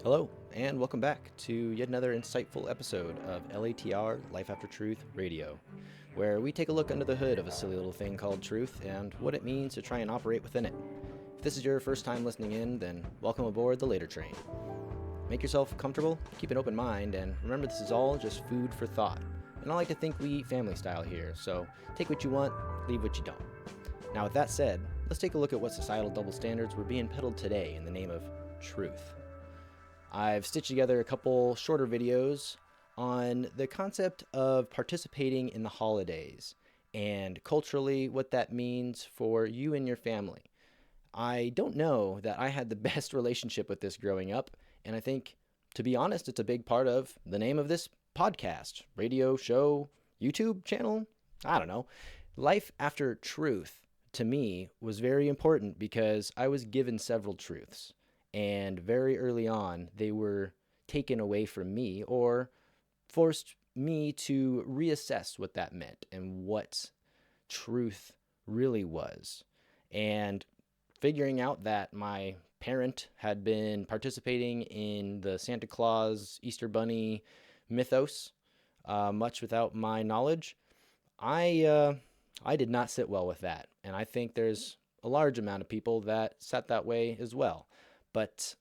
Hello, and welcome back to yet another insightful episode of LATR Life After Truth Radio, where we take a look under the hood of a silly little thing called truth and what it means to try and operate within it. If this is your first time listening in, then welcome aboard the later train. Make yourself comfortable, keep an open mind, and remember this is all just food for thought. And I like to think we eat family style here, so take what you want, leave what you don't. Now with that said, let's take a look at what societal double standards were being peddled today in the name of truth. I've stitched together a couple shorter videos on the concept of participating in the holidays and culturally what that means for you and your family. I don't know that I had the best relationship with this growing up, and I think, to be honest, it's a big part of the name of this podcast, radio, show, YouTube channel. I don't know. Life After Truth, to me, was very important because I was given several truths. And very early on, they were taken away from me or forced me to reassess what that meant and what truth really was. And figuring out that my parent had been participating in the Santa Claus, Easter Bunny mythos, much without my knowledge, I did not sit well with that. And I think there's a large amount of people that sat that way as well. But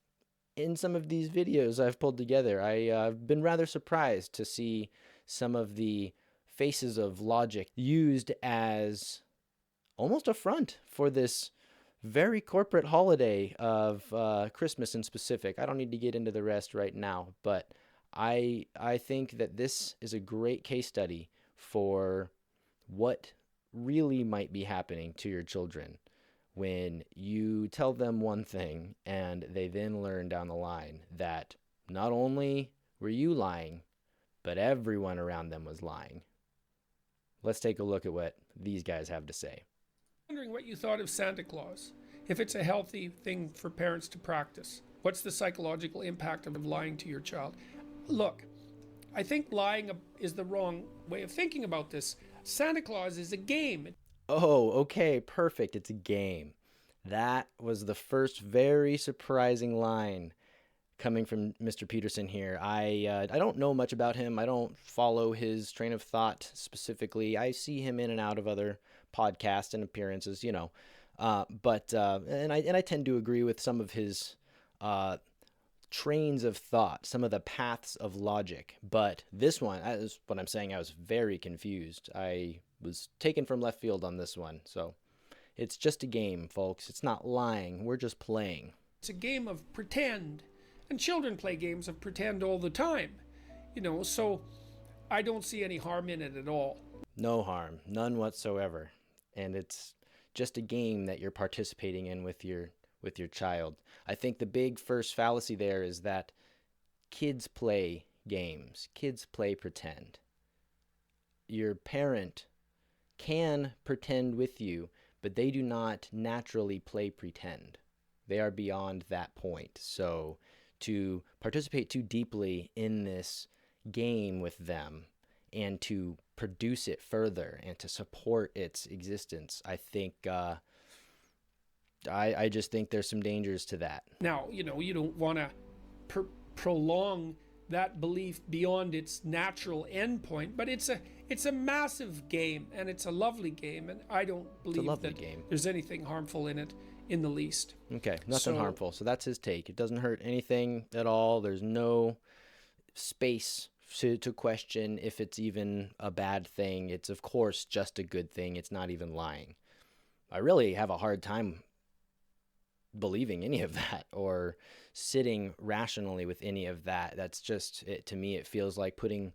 in some of these videos I've pulled together, I've been rather surprised to see some of the faces of logic used as almost a front for this very corporate holiday of Christmas in specific. I don't need to get into the rest right now, but I think that this is a great case study for what really might be happening to your children when you tell them one thing and they then learn down the line that not only were you lying, but everyone around them was lying. Let's take a look at what these guys have to say. Wondering what you thought of Santa Claus, if it's a healthy thing for parents to practice. What's the psychological impact of lying to your child? Look, I think lying is the wrong way of thinking about this. Santa Claus is a game. Oh, okay, perfect. It's a game. That was the first very surprising line coming from Mr. Peterson here. I don't know much about him. I don't follow his train of thought specifically. I see him in and out of other podcasts and appearances, you know. And I tend to agree with some of his trains of thought, some of the paths of logic. But this one, is what I'm saying. I was very confused. I was taken from left field on this one. So it's just a game, folks. It's not lying. We're just playing. It's a game of pretend. And children play games of pretend all the time. So I don't see any harm in it at all. No harm. None whatsoever. And it's just a game that you're participating in with your child. I think the big first fallacy there is that kids play games. Kids play pretend. Your parent can pretend with you, but they do not naturally play pretend. They are beyond that point. So to participate too deeply in this game with them and to produce it further and to support its existence, I think I just think there's some dangers to that. Now, you don't want to prolong that belief beyond its natural endpoint, but it's a massive game and it's a lovely game, and I don't believe that there's anything harmful in it in the least. Okay, nothing harmful. So that's his take. It doesn't hurt anything at all. There's no space to question if it's even a bad thing. It's of course just a good thing. It's not even lying. I really have a hard time believing any of that or sitting rationally with any of that. That's just it. To me, it feels like putting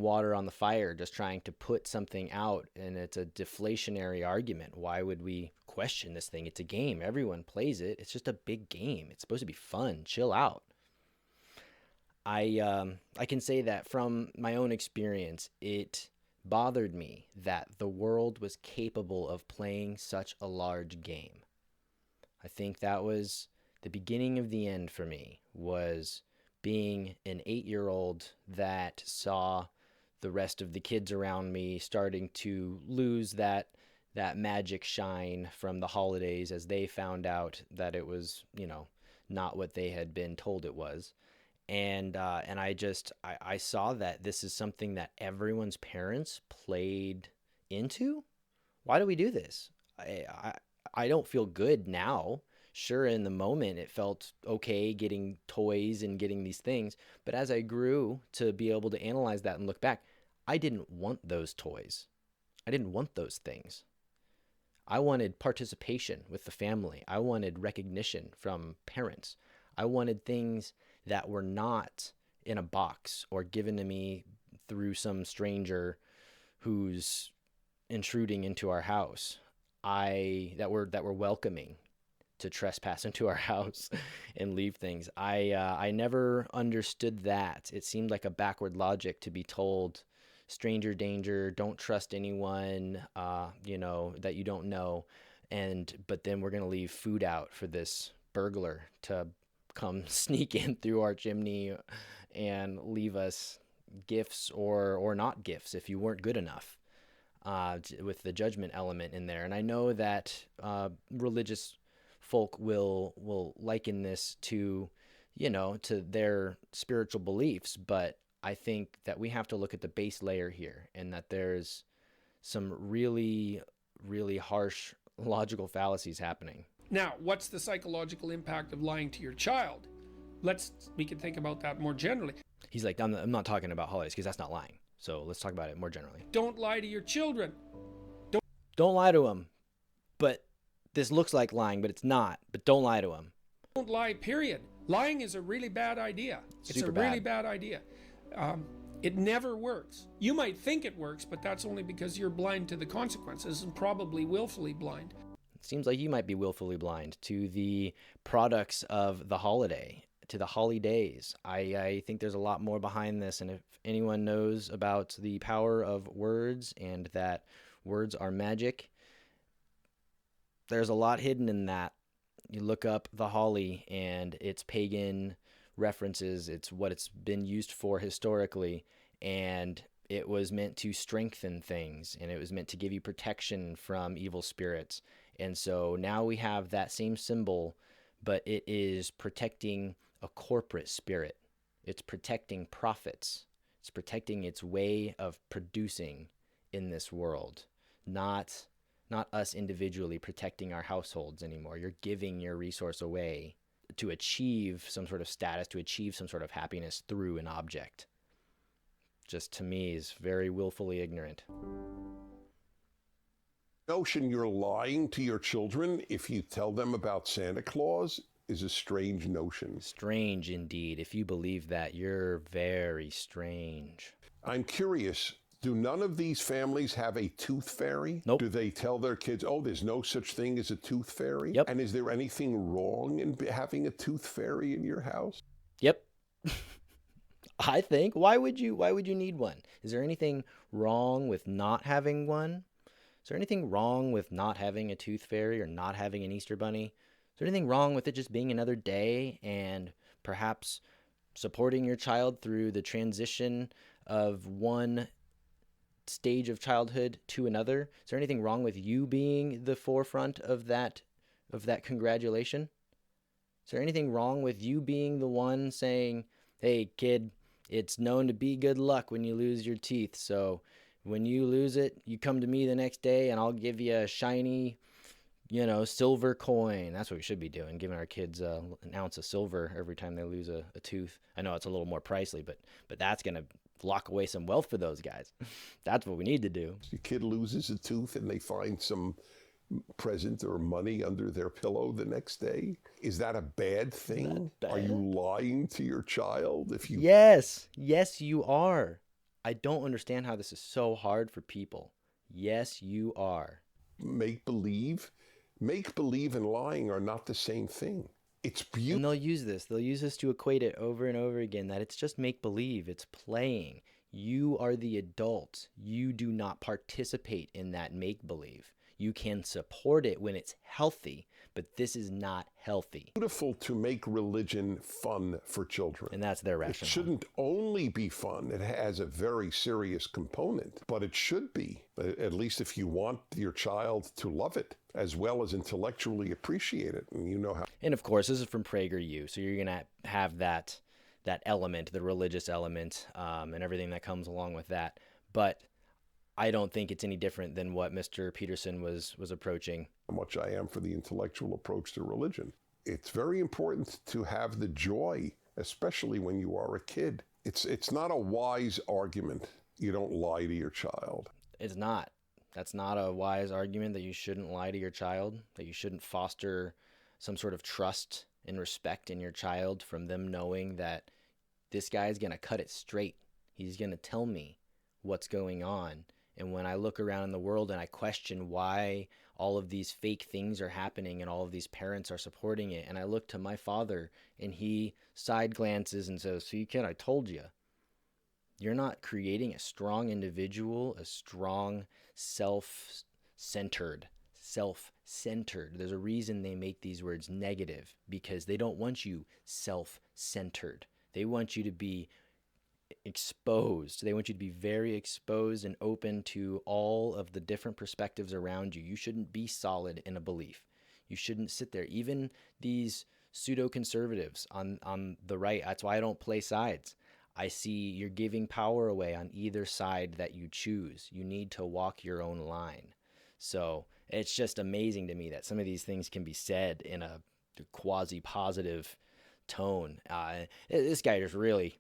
water on the fire, just trying to put something out, and it's a deflationary argument. Why would we question this thing? It's a game. Everyone plays it. It's just a big game. It's supposed to be fun. Chill out. I can say that from my own experience, it bothered me that the world was capable of playing such a large game. I think that was the beginning of the end for me, was being an 8-year-old that saw the rest of the kids around me starting to lose that magic shine from the holidays as they found out that it was, not what they had been told it was. And I saw that this is something that everyone's parents played into. Why do we do this? I don't feel good now. Sure, in the moment it felt okay getting toys and getting these things, but as I grew to be able to analyze that and look back, I didn't want those toys. I didn't want those things. I wanted participation with the family. I wanted recognition from parents. I wanted things that were not in a box or given to me through some stranger who's intruding into our house. That were welcoming to trespass into our house and leave things. I never understood that. It seemed like a backward logic to be told stranger danger, don't trust anyone, that you don't know. But then we're going to leave food out for this burglar to come sneak in through our chimney and leave us gifts or not gifts if you weren't good enough, with the judgment element in there. And I know that religious folk will liken this to their spiritual beliefs, but I think that we have to look at the base layer here, and that there's some really, really harsh logical fallacies happening. Now, what's the psychological impact of lying to your child? We can think about that more generally. He's like, I'm not talking about holidays because that's not lying. So let's talk about it more generally. Don't lie to your children. Don't lie to them. But this looks like lying, but it's not. But don't lie to them. Don't lie, period. Lying is a really bad idea. It's a really bad idea. It never works. You might think it works, but that's only because you're blind to the consequences and probably willfully blind. It seems like you might be willfully blind to the products of the holiday, to the holidays. I think there's a lot more behind this, and if anyone knows about the power of words and that words are magic, there's a lot hidden in that. You look up the holly and its pagan references, it's what it's been used for historically, and it was meant to strengthen things, and it was meant to give you protection from evil spirits. And so now we have that same symbol, but it is protecting a corporate spirit. It's protecting profits. It's protecting its way of producing in this world, not us individually protecting our households anymore. You're giving your resource away to achieve some sort of status, to achieve some sort of happiness through an object. Just to me is very willfully ignorant. Notion you're lying to your children if you tell them about Santa Claus is a strange notion. Strange indeed. If you believe that, you're very strange. I'm curious, do none of these families have a tooth fairy? Nope. Do they tell their kids, oh, there's no such thing as a tooth fairy? Yep. And is there anything wrong in having a tooth fairy in your house? Yep. I think. Why would you need one? Is there anything wrong with not having one? Is there anything wrong with not having a tooth fairy or not having an Easter bunny? Is there anything wrong with it just being another day and perhaps supporting your child through the transition of one stage of childhood to another? Is there anything wrong with you being the forefront of that congratulation? Is there anything wrong with you being the one saying, hey kid, it's known to be good luck when you lose your teeth, so when you lose it, you come to me the next day and I'll give you a shiny, silver coin. That's what we should be doing, giving our kids an ounce of silver every time they lose a tooth. I know it's a little more pricey, but that's going to lock away some wealth for those guys. That's what we need to do. Your kid loses a tooth and they find some present or money under their pillow the next day. Is that a bad thing? Bad? Are you lying to your child if you... Yes, you are. I don't understand how this is so hard for people. Yes, you are. Make-believe and lying are not the same thing. It's beautiful. And they'll use this to equate it over and over again, that it's just make-believe, it's playing. You are the adult. You do not participate in that make-believe. You can support it when it's healthy, but this is not healthy. Beautiful to make religion fun for children. And that's their It rationale. shouldn't only be fun. It has a very serious component, but it should be, at least if you want your child to love it as well as intellectually appreciate it. And you know how. And of course, this is from PragerU, so you're going to have that element, the religious element, and everything that comes along with that. But I don't think it's any different than what Mr. Peterson was approaching. How much I am for the intellectual approach to religion. It's very important to have the joy, especially when you are a kid. It's not a wise argument. You don't lie to your child. It's not. That's not a wise argument, that you shouldn't lie to your child, that you shouldn't foster some sort of trust and respect in your child from them knowing that this guy's going to cut it straight. He's going to tell me what's going on. And when I look around in the world and I question why all of these fake things are happening and all of these parents are supporting it, and I look to my father and he side glances and says, "See, kid, I told you." You're not creating a strong individual, a strong self-centered. There's a reason they make these words negative, because they don't want you self-centered. They want you to be exposed. They want you to be very exposed and open to all of the different perspectives around you. You shouldn't be solid in a belief. You shouldn't sit there. Even these pseudo-conservatives on the right, that's why I don't play sides. I see you're giving power away on either side that you choose. You need to walk your own line. So it's just amazing to me that some of these things can be said in a quasi-positive tone. This guy just really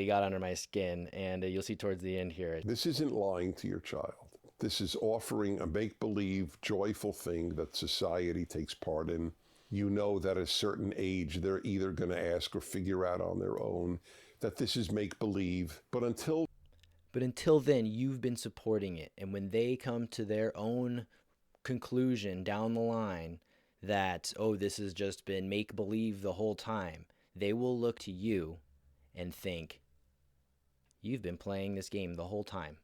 got under my skin, and you'll see towards the end here. This isn't lying to your child. This is offering a make-believe, joyful thing that society takes part in. You know that at a certain age, they're either going to ask or figure out on their own that this is make-believe. But until then, you've been supporting it. And when they come to their own conclusion down the line that, oh, this has just been make-believe the whole time, they will look to you and think, you've been playing this game the whole time.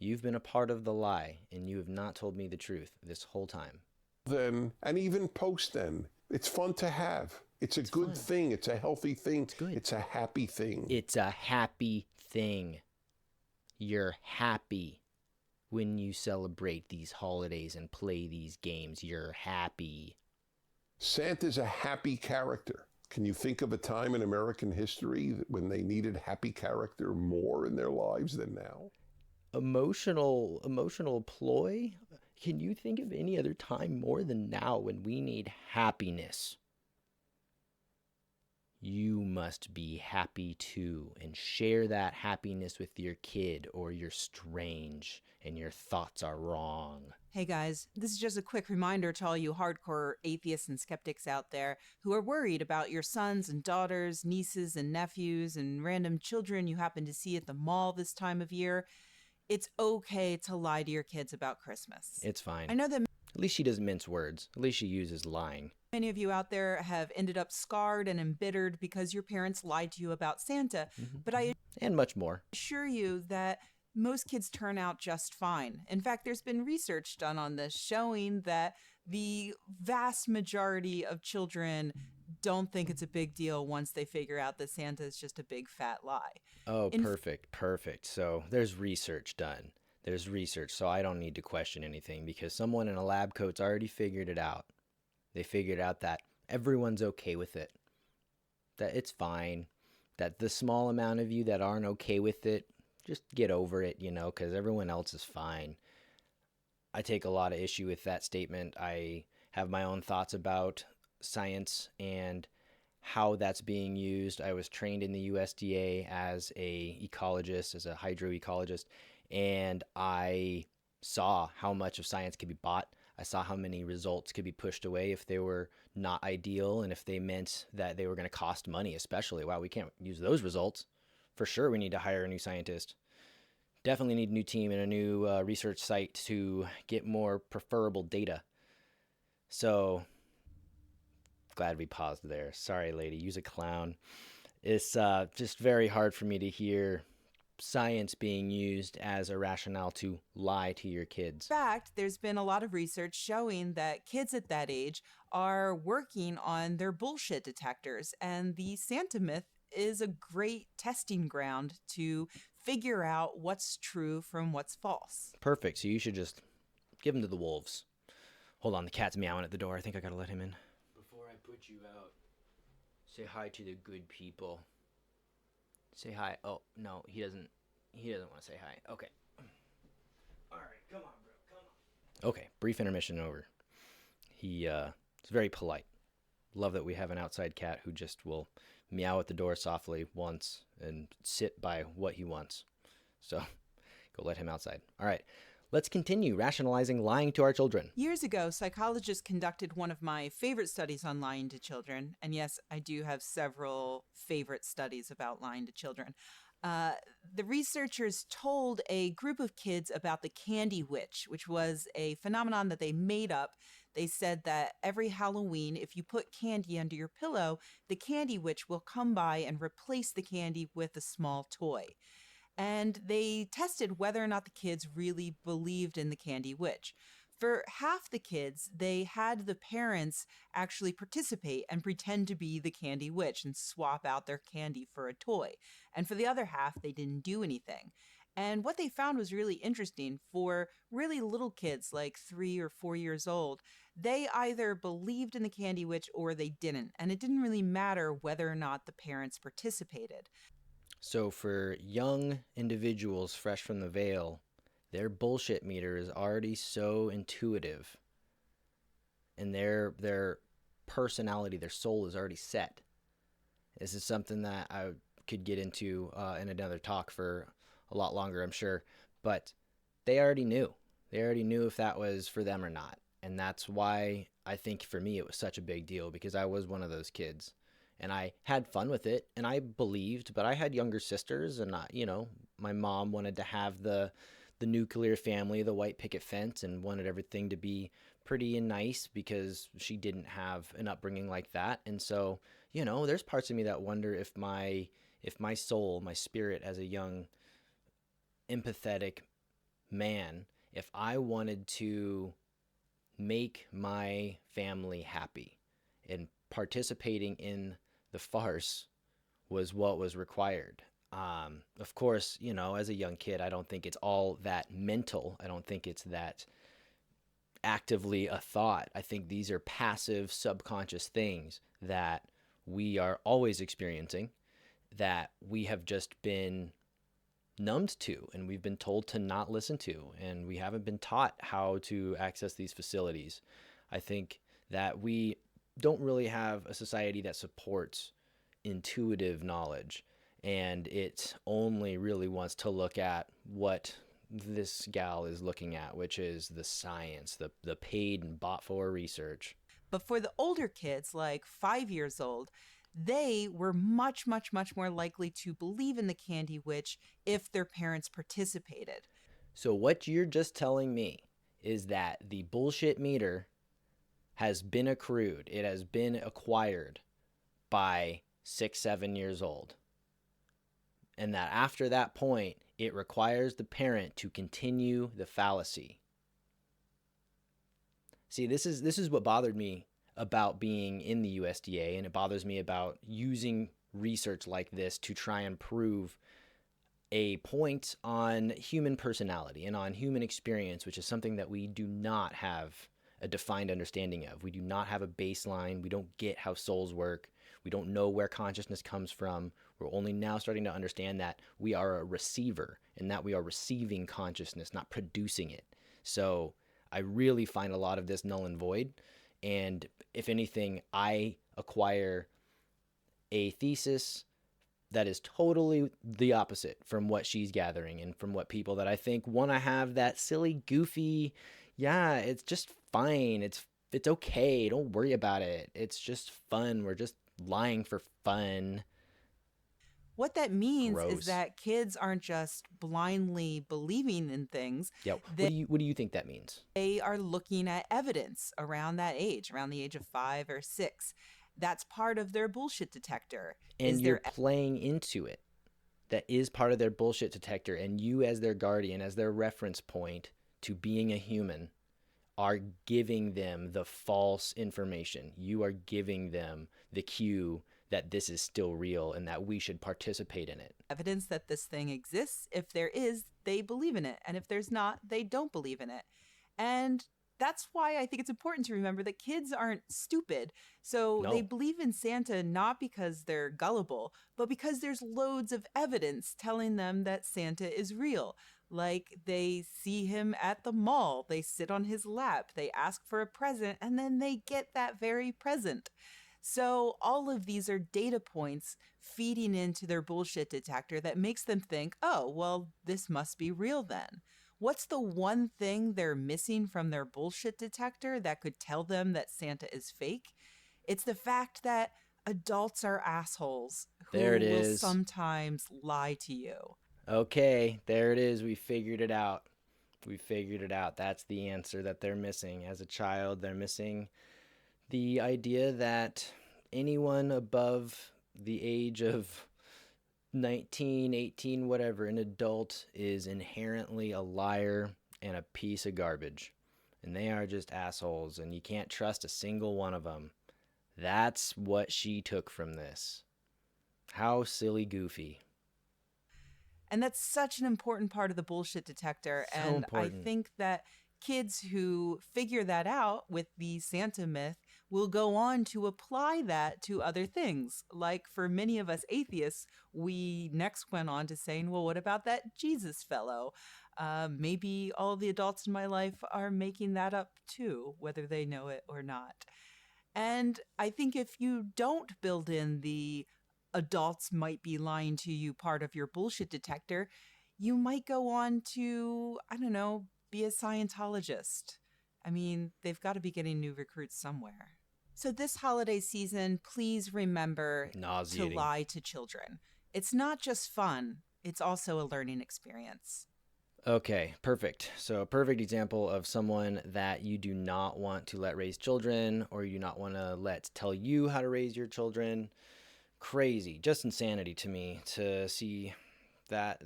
You've been a part of the lie, and you have not told me the truth this whole time. Then, and even post then, it's fun to have. It's a good thing. It's a healthy thing. It's good. It's a happy thing. It's a happy thing. You're happy when you celebrate these holidays and play these games. You're happy. Santa's a happy character. Can you think of a time in American history when they needed happy character more in their lives than now? Emotional ploy? Can you think of any other time more than now when we need happiness? You must be happy too, and share that happiness with your kid, or you're strange and your thoughts are wrong. Hey guys, this is just a quick reminder to all you hardcore atheists and skeptics out there who are worried about your sons and daughters, nieces and nephews, and random children you happen to see at the mall this time of year. It's okay to lie to your kids about Christmas. It's fine. I know that At least she doesn't mince words. At least she uses lying. many of you out there have ended up scarred and embittered because your parents lied to you about Santa, but I And much more. assure you that most kids turn out just fine. In fact, there's been research done on this showing that the vast majority of children don't think it's a big deal once they figure out that Santa is just a big fat lie. Oh, perfect. So there's research done. There's research, so I don't need to question anything because someone in a lab coat's already figured it out. They figured out that everyone's okay with it, that it's fine, that the small amount of you that aren't okay with it, just get over it, because everyone else is fine. I take a lot of issue with that statement. I have my own thoughts about science and how that's being used. I was trained in the USDA as a ecologist, as a hydroecologist, and I saw how much of science could be bought. I saw how many results could be pushed away if they were not ideal and if they meant that they were going to cost money, especially. Wow, we can't use those results. For sure, we need to hire a new scientist. Definitely need a new team and a new research site to get more preferable data. So, glad we paused there. Sorry, lady, use a clown. It's just very hard for me to hear science being used as a rationale to lie to your kids. In fact, there's been a lot of research showing that kids at that age are working on their bullshit detectors, and the Santa myth is a great testing ground to figure out what's true from what's false. Perfect. So you should just give them to the wolves. Hold on, the cat's meowing at the door. I think I gotta let him in. Before I put you out, say hi to the good people. Say hi. Oh, no, he doesn't want to say hi. Okay. All right, come on, bro. Come on. Okay, brief intermission over. He is very polite. Love that we have an outside cat who just will meow at the door softly once and sit by what he wants. So go let him outside. All right, let's continue rationalizing lying to our children. Years ago, psychologists conducted one of my favorite studies on lying to children. And yes, I do have several favorite studies about lying to children. The researchers told a group of kids about the candy witch, which was a phenomenon that they made up. They said that every Halloween, if you put candy under your pillow, the candy witch will come by and replace the candy with a small toy. And they tested whether or not the kids really believed in the candy witch. For half the kids, they had the parents actually participate and pretend to be the candy witch and swap out their candy for a toy. And for the other half, they didn't do anything. And what they found was really interesting. For really little kids, like 3 or 4 years old, they either believed in the candy witch or they didn't. And it didn't really matter whether or not the parents participated. So for young individuals fresh from the veil, their bullshit meter is already so intuitive, and their personality, their soul is already set. This is something that I could get into in another talk for a lot longer, I'm sure. But they already knew. They already knew if that was for them or not. And that's why I think for me it was such a big deal, because I was one of those kids. And I had fun with it, and I believed, but I had younger sisters, and my mom wanted to have the nuclear family, the white picket fence, and wanted everything to be pretty and nice because she didn't have an upbringing like that. And so, there's parts of me that wonder if my soul, my spirit as a young, empathetic man, if I wanted to make my family happy, and participating in the farce was what was required. Of course, as a young kid, I don't think it's all that mental. I don't think it's that actively a thought. I think these are passive, subconscious things that we are always experiencing, that we have just been numbed to, and we've been told to not listen to, and we haven't been taught how to access these facilities. I think that we don't really have a society that supports intuitive knowledge, and it only really wants to look at what this gal is looking at, which is the science, the paid and bought for research. But for the older kids, like 5 years old, they were much, much, much more likely to believe in the candy witch if their parents participated. So what you're just telling me is that the bullshit meter has been accrued. It has been acquired by 6, 7 years old. And that after that point, it requires the parent to continue the fallacy. See, this is what bothered me about being in the USDA, and it bothers me about using research like this to try and prove a point on human personality and on human experience, which is something that we do not have a defined understanding of. We do not have a baseline. We don't get how souls work. We don't know where consciousness comes from. We're only now starting to understand that we are a receiver, and that we are receiving consciousness, not producing it. So I really find a lot of this null and void. And if anything, I acquire a thesis that is totally the opposite from what she's gathering, and from what people that I think want to have that silly, goofy, yeah, it's just fine. It's okay. Don't worry about it. It's just fun. We're just lying for fun. What that means Gross. is that kids aren't just blindly believing in things. Yeah. What do you think that means? They are looking at evidence around that age, around the age of 5 or 6. That's part of their bullshit detector. And you're playing into it. that is part of their bullshit detector, and you as their guardian, as their reference point to being a human, are giving them the false information. You are giving them the cue that this is still real and that we should participate in it. Evidence that this thing exists. If there is, they believe in it. And if there's not, they don't believe in it. And that's why I think it's important to remember that kids aren't stupid. So No. they believe in Santa not because they're gullible, but because there's loads of evidence telling them that Santa is real. Like they see him at the mall, they sit on his lap, they ask for a present, and then they get that very present. So all of these are data points feeding into their bullshit detector that makes them think, oh, well, this must be real then. What's the one thing they're missing from their bullshit detector that could tell them that Santa is fake? It's the fact that adults are assholes who There it will is. sometimes lie to you. Okay, there it is. We figured it out. We figured it out. That's the answer that they're missing. As a child, they're missing the idea that anyone above the age of 19, 18, whatever, an adult is inherently a liar and a piece of garbage. And they are just assholes, and you can't trust a single one of them. That's what she took from this. How silly goofy. And that's such an important part of the bullshit detector. So And important. I think that kids who figure that out with the Santa myth will go on to apply that to other things. Like for many of us atheists, we next went on to saying, well, what about that Jesus fellow? Maybe all the adults in my life are making that up too, whether they know it or not. And I think if you don't build in the adults might be lying to you part of your bullshit detector, you might go on to, I don't know, be a Scientologist. I mean, they've got to be getting new recruits somewhere. So this holiday season, please remember to Nauseating. lie to children. It's not just fun, it's also a learning experience. Okay, perfect. So a perfect example of someone that you do not want to let raise children, or you not want to let tell you how to raise your children. Crazy, just insanity to me to see that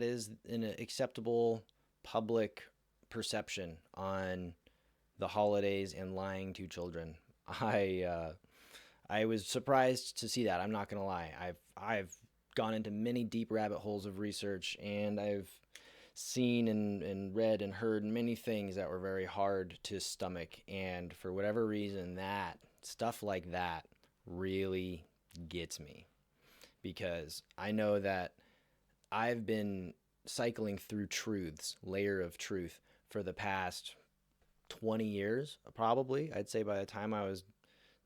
is an acceptable public perception on the holidays and lying to children. I was surprised to see that. I'm not gonna lie. I've gone into many deep rabbit holes of research, and I've seen and read and heard many things that were very hard to stomach. And for whatever reason, that stuff like that really gets me, because I know that I've been cycling through truths, layer of truth, for the past 20 years, probably. I'd say by the time I was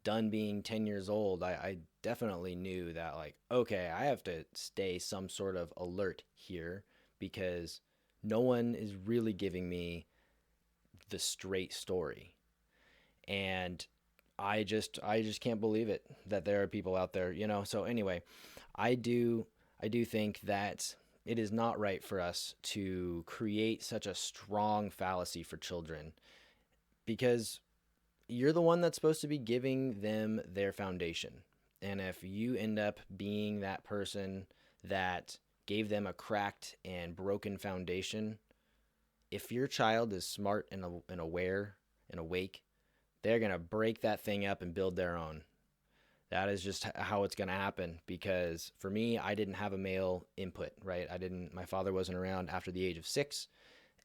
done being 10 years old, I definitely knew that, like, okay, I have to stay some sort of alert here, because no one is really giving me the straight story. And I just can't believe it that there are people out there, So anyway, I do think that it is not right for us to create such a strong fallacy for children, because you're the one that's supposed to be giving them their foundation. And if you end up being that person that gave them a cracked and broken foundation, if your child is smart and aware and awake, they're going to break that thing up and build their own. That is just how it's going to happen, because for me, I didn't have a male input, right? My father wasn't around after the age of 6,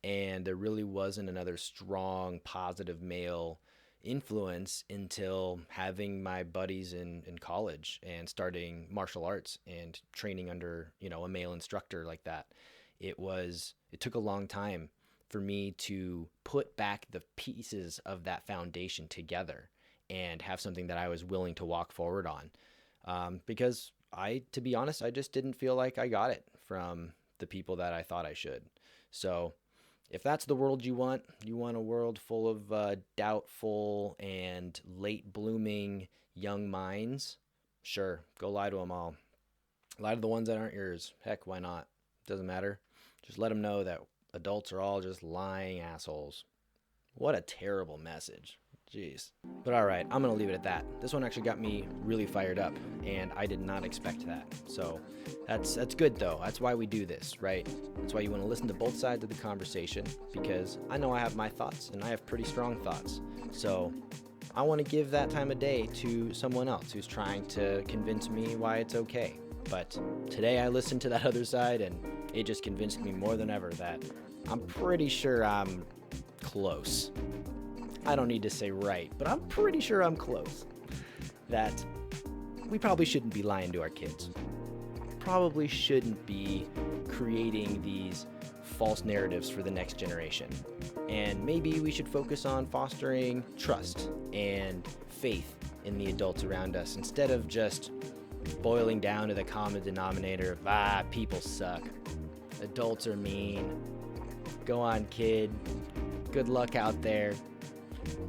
and there really wasn't another strong, positive male influence until having my buddies in college and starting martial arts and training under, a male instructor like that. It took a long time for me to put back the pieces of that foundation together and have something that I was willing to walk forward on. Because to be honest, I just didn't feel like I got it from the people that I thought I should. So if that's the world you want a world full of doubtful and late blooming young minds, sure, go lie to them all. Lie to the ones that aren't yours. Heck, why not? Doesn't matter. Just let them know that adults are all just lying assholes. What a terrible message. Jeez. But all right, I'm going to leave it at that. This one actually got me really fired up, and I did not expect that. So that's good, though. That's why we do this, right? That's why you want to listen to both sides of the conversation, because I know I have my thoughts, and I have pretty strong thoughts. So I want to give that time of day to someone else who's trying to convince me why it's okay. But today I listened to that other side, and it just convinced me more than ever that I'm pretty sure I'm close. I don't need to say right, but I'm pretty sure I'm close. That we probably shouldn't be lying to our kids. Probably shouldn't be creating these false narratives for the next generation. And maybe we should focus on fostering trust and faith in the adults around us instead of just boiling down to the common denominator of, people suck. Adults are mean. Go on, kid. Good luck out there.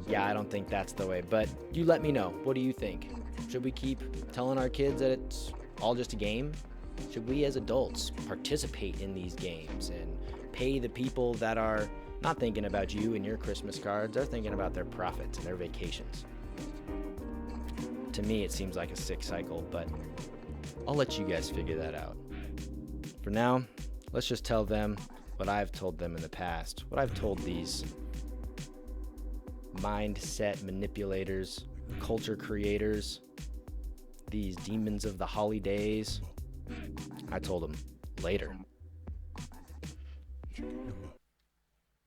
Yeah, I don't think that's the way, but you let me know. What do you think? Should we keep telling our kids that it's all just a game? Should we as adults participate in these games and pay the people that are not thinking about you and your Christmas cards, they're thinking about their profits and their vacations? To me, it seems like a sick cycle, but I'll let you guys figure that out. For now, let's just tell them what I've told them in the past, what I've told these mindset manipulators, culture creators, these demons of the holidays. I told them later.